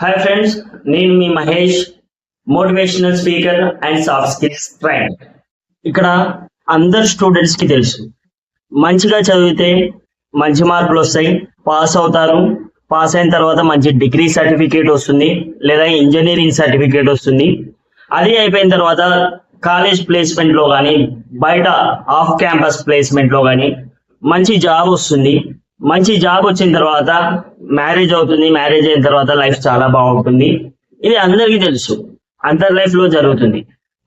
Hi friends, నేను మీ Mahesh, motivational speaker and soft skills trainer. ఇక్కడ అందరు స్టూడెంట్స్ కి తెలుసు, మంచిగా చదివితే మంచి మార్కులు వస్తాయి, పాస్ అవుతారు. పాస్ అయిన తర్వాత మంచి డిగ్రీ సర్టిఫికేట్ వస్తుంది, లేదా ఇంజనీరింగ్ సర్టిఫికేట్ వస్తుంది. అది అయిపోయిన తర్వాత కాలేజ్ ప్లేస్మెంట్ లో కానీ, బయట ఆఫ్ క్యాంపస్ ప్లేస్మెంట్ లో కానీ మంచి జాబ్ వస్తుంది. మంచి జాబ్ వచ్చిన తర్వాత మ్యారేజ్ అవుతుంది. మ్యారేజ్ అయిన తర్వాత లైఫ్ చాలా బాగుంటుంది. ఇది అందరికీ తెలుసు, అందరి లైఫ్ లో జరుగుతుంది.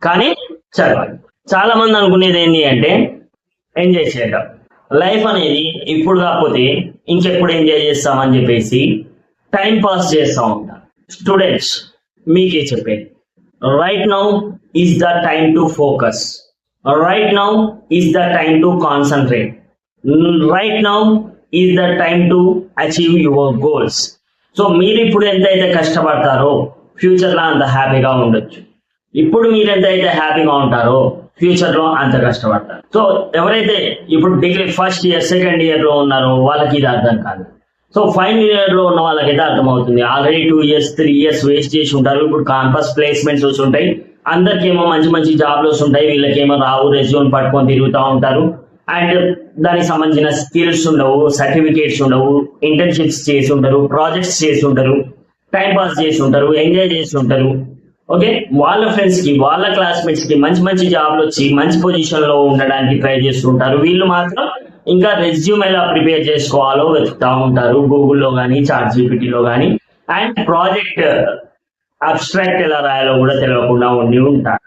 కానీ చదవాలి. చాలా మంది అనుకునేది ఏంటి అంటే ఎంజాయ్ చేద్దాం, లైఫ్ అనేది ఇప్పుడు కాకపోతే ఇంకెప్పుడు ఎంజాయ్ చేస్తామని చెప్పేసి టైం పాస్ చేస్తూ ఉంటాం. స్టూడెంట్స్, మీకే చెప్పేది, right now is the time to focus. Right now is the time to concentrate. Right now is the time to achieve your goals. So మీరు ఇప్పుడు ఎంతైతే కష్టపడతారో ఫ్యూచర్ లో అంత హ్యాపీగా ఉండొచ్చు. ఇప్పుడు మీరు ఎంతైతే హ్యాపీగా ఉంటారో ఫ్యూచర్ లో అంత కష్టపడతారు. సో ఎవరైతే ఇప్పుడు degree first year, second year లో ఉన్నారో వాళ్ళకి ఇది అర్థం కాదు. సో ఫైనల్ ఇయర్ లో ఉన్న వాళ్ళకైతే అర్థమవుతుంది. ఆల్రెడీ 2 years 3 years వేస్ట్ చేసి ఉంటారు. ఇప్పుడు క్యాంపస్ ప్లేస్మెంట్స్ వస్తుంటాయి, అందరికేమో మంచి మంచి జాబ్లు వస్తుంటాయి, వీళ్ళకేమో రావు, రెజ్యూమ్ పట్టుకొని తిరుగుతూ ఉంటారు. అండ్ దానికి సంబంధించిన స్కిల్స్ ఉండవు, సర్టిఫికేట్స్ ఉండవు, ఇంటర్న్షిప్స్ చేసి ఉంటారు, ప్రాజెక్ట్స్ చేసి ఉంటారు, టైం పాస్ చేసి ఉంటారు, ఎంజాయ్ చేసి ఉంటారు. ఓకే, వాళ్ళ ఫ్రెండ్స్ కి, వాళ్ళ క్లాస్మేట్స్ కి మంచి మంచి జాబ్లు వచ్చి మంచి పొజిషన్ లో ఉండడానికి ట్రై చేస్తుంటారు. వీళ్ళు మాత్రం ఇంకా రెజ్యూమ్ ఎలా ప్రిపేర్ చేసుకోవాలో వెతుకుతా ఉంటారు, గూగుల్లో కానీ, చాట్ జీపీటీలో కానీ. అండ్ ప్రాజెక్ట్ అబ్స్ట్రాక్ట్ ఎలా రాయాలో కూడా తెలియకుండా ఉండి ఉంటారు.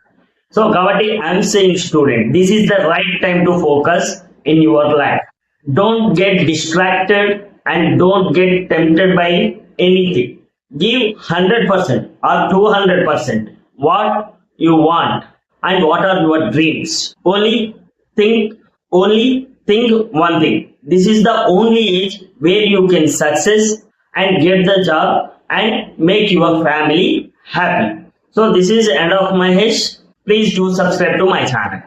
So, Kavati, I'm saying student, this is the right time to focus in your life. Don't get distracted and don't get tempted by anything. Give 100% or 200% what you want and what are your dreams. Only think one thing. This is the only age where you can success and get the job and make your family happy. So, this is end of Mahesh. Please do subscribe to my channel.